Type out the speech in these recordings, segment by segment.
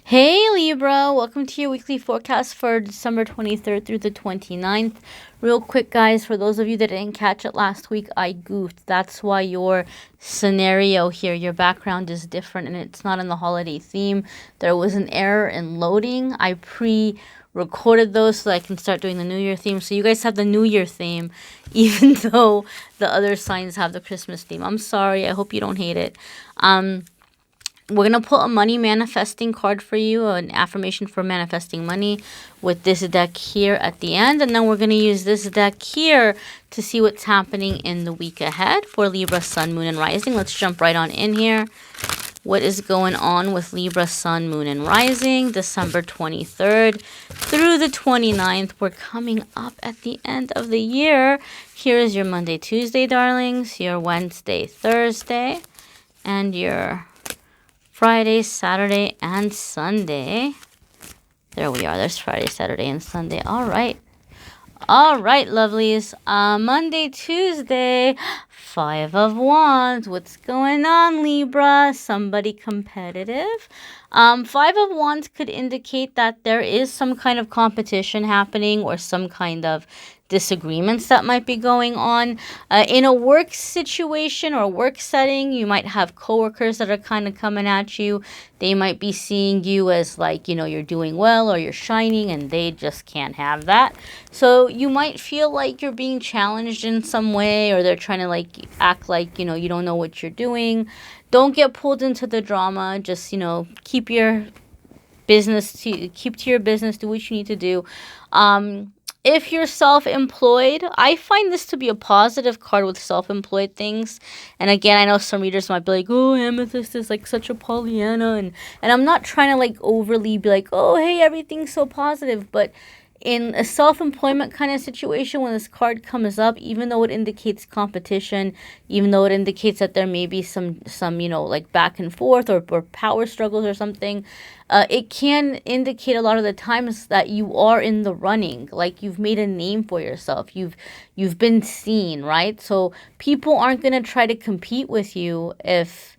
Hey Libra, welcome to your weekly forecast for December 23rd through the 29th. Real quick, guys, for those of you that didn't catch it last week, I goofed. That's why your scenario here, your background is different and it's not in the holiday theme. There was an error in loading. I pre-recorded those so that I can start doing the New Year theme. So you guys have the New Year theme, even though the other signs have the Christmas theme. I'm sorry. I hope you don't hate it. We're going to pull a money manifesting card for you, an affirmation for manifesting money with this deck here at the end. And then we're going to use this deck here to see what's happening in the week ahead for Libra, Sun, Moon, and Rising. Let's jump right on in here. What is going on with Libra, Sun, Moon, and Rising, December 23rd through the 29th. We're coming up at the end of the year. Here is your Monday, Tuesday, darlings, your Wednesday, Thursday, and your Friday, Saturday, and Sunday. There we are. There's Friday, Saturday, and Sunday. All right. All right, lovelies. Monday, Tuesday, Five of Wands. What's going on, Libra? Somebody competitive. Five of Wands could indicate that there is some kind of competition happening or some kind of disagreements that might be going on. In a work situation or work setting, you might have coworkers that are kind of coming at you. They might be seeing you as like, you know, you're doing well or you're shining, and they just can't have that. So you might feel like you're being challenged in some way, or they're trying to like act like, you know, you don't know what you're doing. Don't get pulled into the drama. Just, you know, keep your business keep to your business, do what you need to do. If you're self-employed, I find this to be a positive card with self-employed things. And again, I know some readers might be like, oh, Amethyst is like such a Pollyanna. And I'm not trying to like overly be like, oh, hey, everything's so positive. But in a self-employment kind of situation, when this card comes up, even though it indicates competition, even though it indicates that there may be some you know, like back and forth or power struggles or something, it can indicate a lot of the times that you are in the running, like you've made a name for yourself, you've been seen, right? So people aren't going to try to compete with you if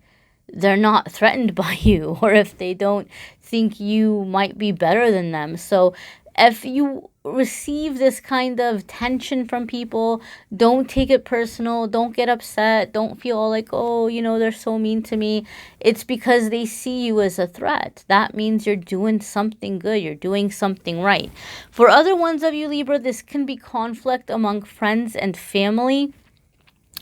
they're not threatened by you, or if they don't think you might be better than them. So if you receive this kind of tension from people, don't take it personal. Don't get upset. Don't feel all like, oh, you know, they're so mean to me. It's because they see you as a threat. That means you're doing something good. You're doing something right. For other ones of you, Libra, this can be conflict among friends and family.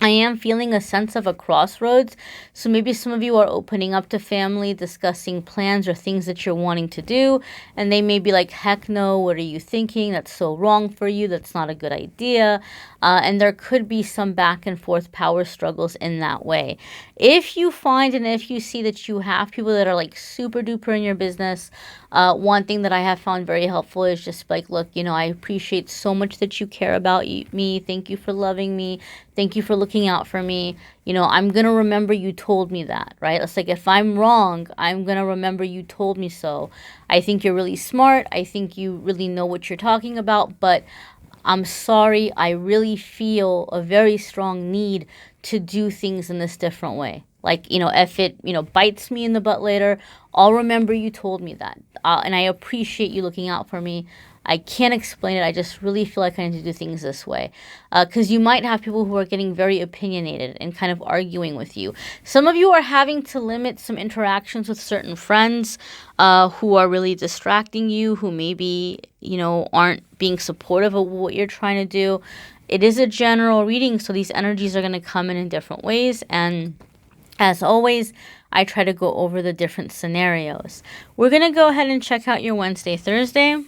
I am feeling a sense of a crossroads. So maybe some of you are opening up to family, discussing plans or things that you're wanting to do. And they may be like, heck no, what are you thinking? That's so wrong for you. That's not a good idea. And there could be some back and forth power struggles in that way. If you find and if you see that you have people that are like super duper in your business, one thing that I have found very helpful is just like, look, you know, I appreciate so much that you care about me. Thank you for loving me. Thank you for looking out for me. You know, I'm going to remember you told me that, right? It's like if I'm wrong, I'm going to remember you told me so. I think you're really smart. I think you really know what you're talking about, but I'm sorry. I really feel a very strong need to do things in this different way. Like, you know, if it, you know, bites me in the butt later, I'll remember you told me that. And I appreciate you looking out for me. I can't explain it. I just really feel like I need to do things this way. Because you might have people who are getting very opinionated and kind of arguing with you. Some of you are having to limit some interactions with certain friends who are really distracting you, who maybe, you know, aren't being supportive of what you're trying to do. It is a general reading, so these energies are going to come in different ways. And as always, I try to go over the different scenarios. We're going to go ahead and check out your Wednesday, Thursday.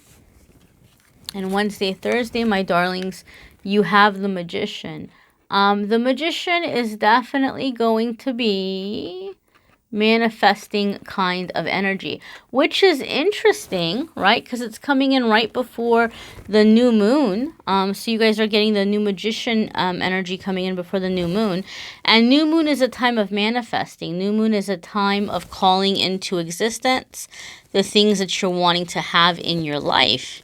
And Wednesday, Thursday, my darlings, you have the Magician. The Magician is definitely going to be manifesting kind of energy, which is interesting, right? Because it's coming in right before the new moon. So you guys are getting the new Magician energy coming in before the new moon. And new moon is a time of manifesting. New moon is a time of calling into existence the things that you're wanting to have in your life.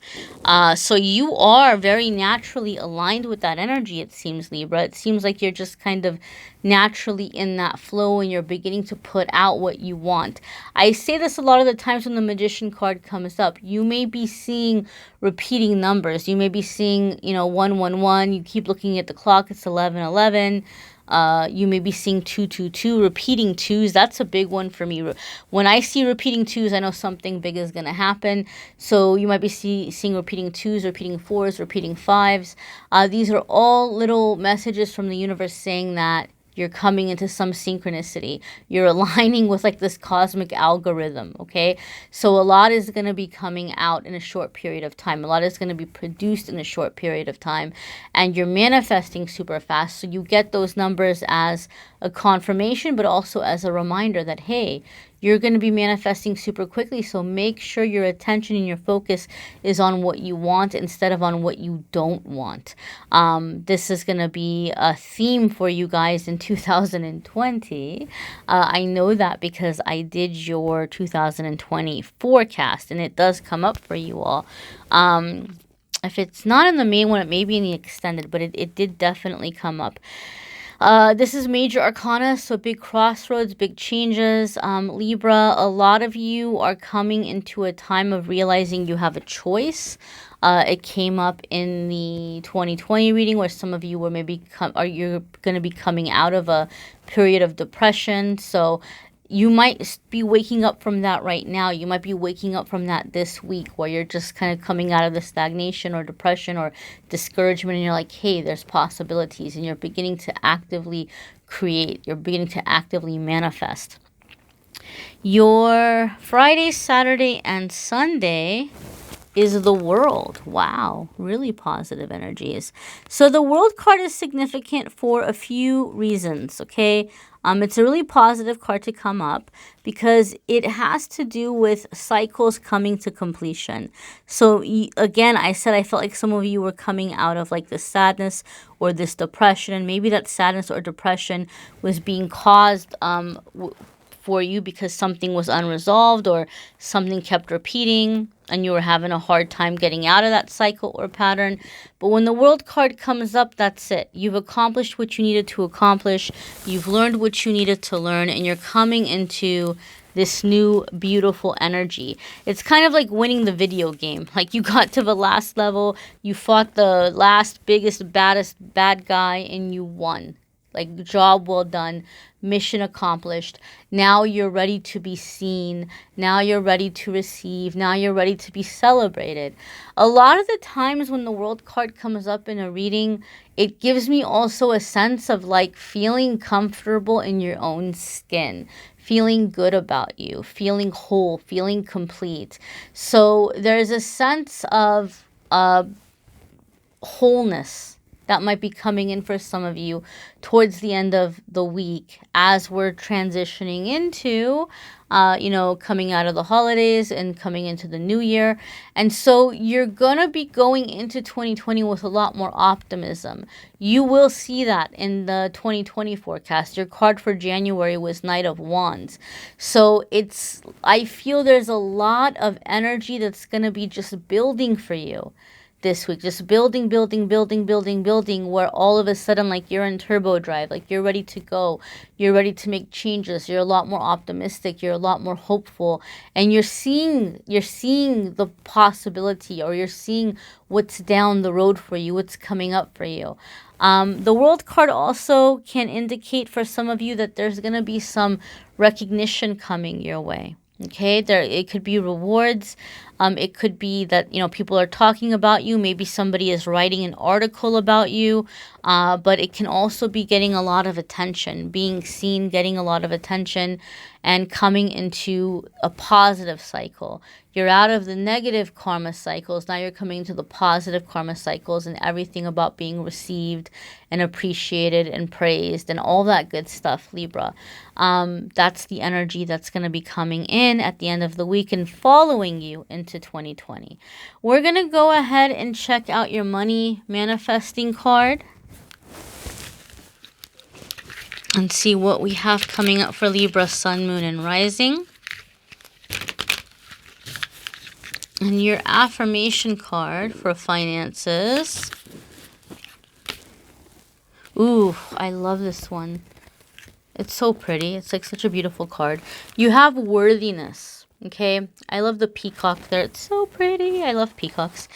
So you are very naturally aligned with that energy, it seems, Libra. It seems like you're just kind of naturally in that flow and you're beginning to put out what you want. I say this a lot of the times when the Magician card comes up. You may be seeing repeating numbers. You may be seeing, 111. You keep looking at the clock, it's 11:11. You may be seeing 222, repeating twos. That's a big one for me. When I see repeating twos, I know something big is going to happen. So you might be seeing repeating twos, repeating fours, repeating fives. These are all little messages from the universe saying that you're coming into some synchronicity. You're aligning with like this cosmic algorithm, okay? So a lot is going to be coming out in a short period of time. A lot is going to be produced in a short period of time. And you're manifesting super fast. So you get those numbers as a confirmation, but also as a reminder that, hey, you're going to be manifesting super quickly. So make sure your attention and your focus is on what you want instead of on what you don't want. This is going to be a theme for you guys in 2020. I know that because I did your 2020 forecast and it does come up for you all. If it's not in the main one, it may be in the extended, but it did definitely come up. This is major arcana, so big crossroads, big changes. Libra, a lot of you are coming into a time of realizing you have a choice. It came up in the 2020 reading where some of you were you're going to be coming out of a period of depression. So you might be waking up from that right now. You might be waking up from that this week where you're just kind of coming out of the stagnation or depression or discouragement and you're like, hey, there's possibilities, and you're beginning to actively create. You're beginning to actively manifest. Your Friday, Saturday, and Sunday is the World. Wow, really positive energies. So the World card is significant for a few reasons, okay? It's a really positive card to come up because it has to do with cycles coming to completion. So again, I said I felt like some of you were coming out of like this sadness or this depression, and maybe that sadness or depression was being caused for you because something was unresolved or something kept repeating and you were having a hard time getting out of that cycle or pattern. But when the World card comes up, that's it. You've accomplished what you needed to accomplish. You've learned what you needed to learn, and you're coming into this new beautiful energy. It's kind of like winning the video game. Like you got to the last level, you fought the last biggest, baddest bad guy, and you won. Like, job well done, mission accomplished. Now you're ready to be seen. Now you're ready to receive. Now you're ready to be celebrated. A lot of the times when the World card comes up in a reading, it gives me also a sense of like feeling comfortable in your own skin, feeling good about you, feeling whole, feeling complete. So there's a sense of wholeness that might be coming in for some of you towards the end of the week as we're transitioning into, coming out of the holidays and coming into the new year. And so you're going to be going into 2020 with a lot more optimism. You will see that in the 2020 forecast. Your card for January was Knight of Wands. So I feel there's a lot of energy that's going to be just building for you this week, just building, where all of a sudden, like, you're in turbo drive, like you're ready to go, you're ready to make changes, you're a lot more optimistic, you're a lot more hopeful, and you're seeing the possibility, or you're seeing what's down the road for you, what's coming up for you. The World card also can indicate for some of you that there's going to be some recognition coming your way. Okay, it could be rewards. It could be that, people are talking about you. Maybe somebody is writing an article about you. But it can also be getting a lot of attention, being seen, getting a lot of attention, and coming into a positive cycle. You're out of the negative karma cycles. Now you're coming into the positive karma cycles, and everything about being received and appreciated and praised and all that good stuff, Libra. That's the energy that's going to be coming in at the end of the week and following you into 2020. We're going to go ahead and check out your money manifesting card and see what we have coming up for Libra, Sun, Moon, and Rising. And your affirmation card for finances. Ooh, I love this one. It's so pretty. It's like such a beautiful card. You have worthiness. Okay. I love the peacock there. It's so pretty. I love peacocks.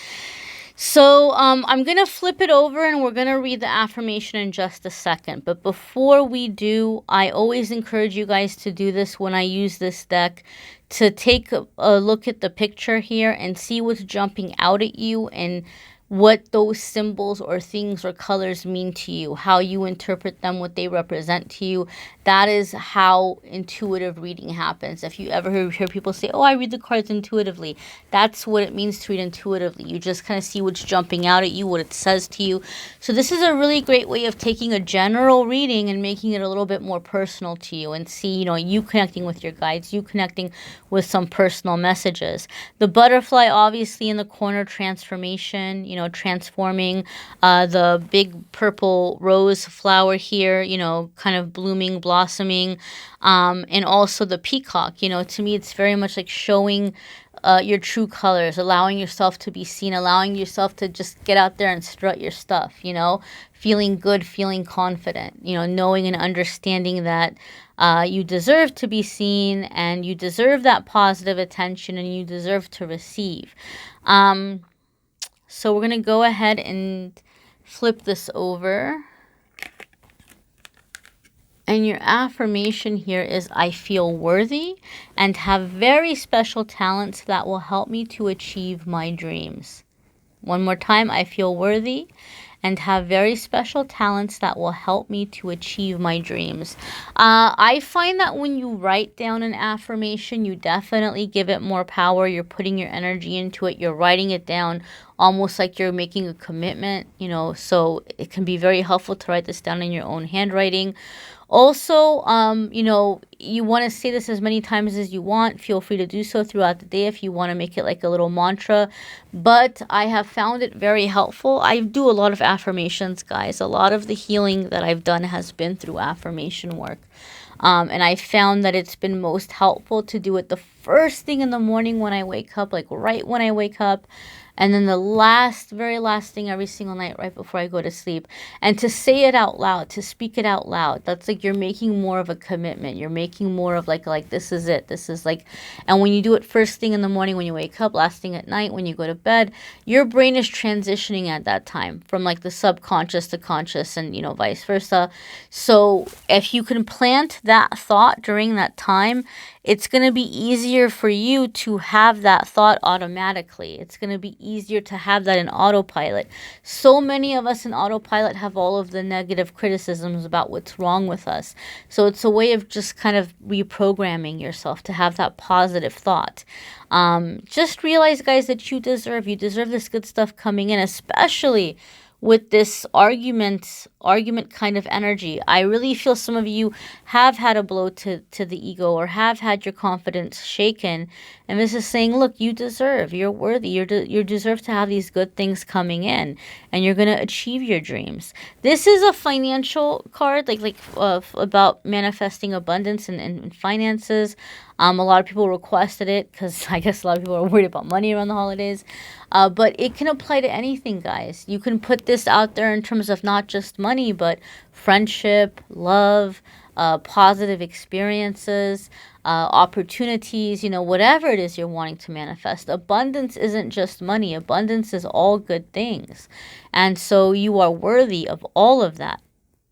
So I'm going to flip it over and we're going to read the affirmation in just a second. But before we do, I always encourage you guys to do this when I use this deck, to take a look at the picture here and see what's jumping out at you and what those symbols or things or colors mean to you, how you interpret them, what they represent to you. That is how intuitive reading happens. If you ever hear people say, oh, I read the cards intuitively, that's what it means to read intuitively. You just kind of see what's jumping out at you, what it says to you. So this is a really great way of taking a general reading and making it a little bit more personal to you, and see, you know, you connecting with your guides, you connecting with some personal messages. The butterfly obviously in the corner, transformation, you know, transforming. The big purple rose flower here, you know, kind of blooming, blossoming. And also the peacock, you know, to me it's very much like showing your true colors, allowing yourself to be seen, allowing yourself to just get out there and strut your stuff, you know, feeling good, feeling confident, you know, knowing and understanding that you deserve to be seen and you deserve that positive attention and you deserve to receive. So we're going to go ahead and flip this over. And your affirmation here is, I feel worthy and have very special talents that will help me to achieve my dreams. One more time, I feel worthy and have very special talents that will help me to achieve my dreams. I find that when you write down an affirmation, you definitely give it more power. You're putting your energy into it. You're writing it down almost like you're making a commitment, you know, so it can be very helpful to write this down in your own handwriting. Also, you know, you want to say this as many times as you want. Feel free to do so throughout the day if you want to make it like a little mantra. But I have found it very helpful. I do a lot of affirmations, guys. A lot of the healing that I've done has been through affirmation work. And I found that it's been most helpful to do it the first thing in the morning when I wake up, like right when I wake up. And then the very last thing every single night right before I go to sleep. And to say it out loud, to speak it out loud. That's like you're making more of a commitment. You're making more of like this is it. This is like, and when you do it first thing in the morning when you wake up, last thing at night when you go to bed, your brain is transitioning at that time from like the subconscious to conscious and, you know, vice versa. So if you can plant that thought during that time, it's going to be easier for you to have that thought automatically. It's going to be easier to have that in autopilot. So many of us in autopilot have all of the negative criticisms about what's wrong with us. So it's a way of just kind of reprogramming yourself to have that positive thought. Just realize, guys, that you deserve this good stuff coming in, especially with this argument kind of energy. I really feel some of you have had a blow to the ego or have had your confidence shaken. And this is saying, look, you deserve, you're worthy, you deserve to have these good things coming in and you're going to achieve your dreams. This is a financial card, about manifesting abundance and finances. A lot of people requested it because I guess a lot of people are worried about money around the holidays. But it can apply to anything, guys. You can put this out there in terms of not just money, but friendship, love, positive experiences, opportunities, you know, whatever it is you're wanting to manifest. Abundance isn't just money. Abundance is all good things. And so you are worthy of all of that.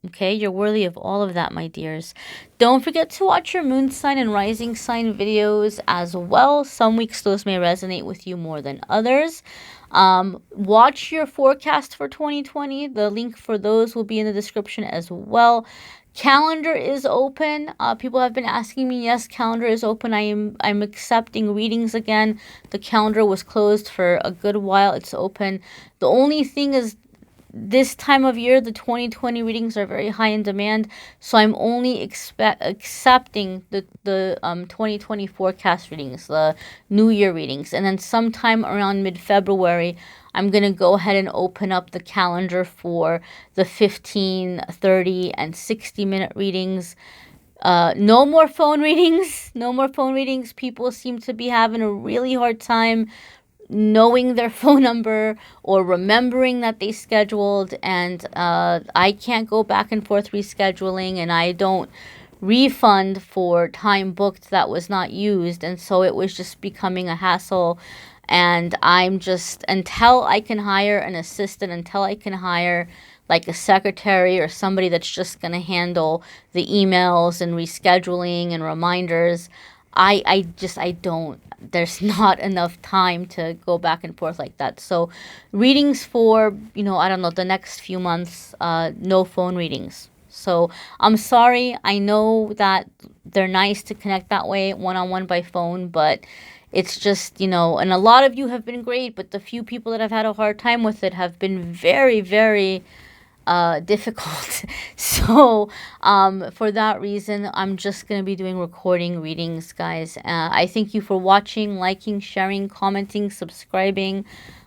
Okay, you're worthy of all of that, my dears. Don't forget to watch your moon sign and rising sign videos as well. Some weeks those may resonate with you more than others. Watch your forecast for 2020. The link for those will be in the description as well. Calendar is open. People have been asking me. Yes, calendar is open. I'm accepting readings again. The calendar was closed for a good while. It's open. The only thing is, this time of year, the 2020 readings are very high in demand, so I'm only accepting the 2020 forecast readings, the New Year readings, and then sometime around mid-February, I'm going to go ahead and open up the calendar for the 15, 30, and 60-minute readings. No more phone readings. No more phone readings. People seem to be having a really hard time knowing their phone number or remembering that they scheduled, and I can't go back and forth rescheduling, and I don't refund for time booked that was not used. And so it was just becoming a hassle. And I'm just, until I can hire an assistant, until I can hire like a secretary or somebody that's just going to handle the emails and rescheduling and reminders, I don't, there's not enough time to go back and forth like that. So readings for, I don't know, the next few months, no phone readings. So I'm sorry. I know that they're nice to connect that way, one-on-one by phone, but it's just, and a lot of you have been great, but the few people that have had a hard time with it have been very, very difficult. So for that reason, I'm just going to be doing recording readings, guys. I thank you for watching, liking, sharing, commenting, subscribing.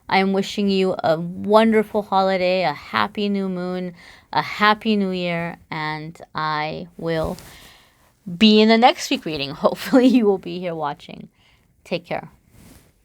I am wishing you a wonderful holiday, a happy new moon, a happy new year, and I will be in the next week reading. Hopefully you will be here watching. Take care.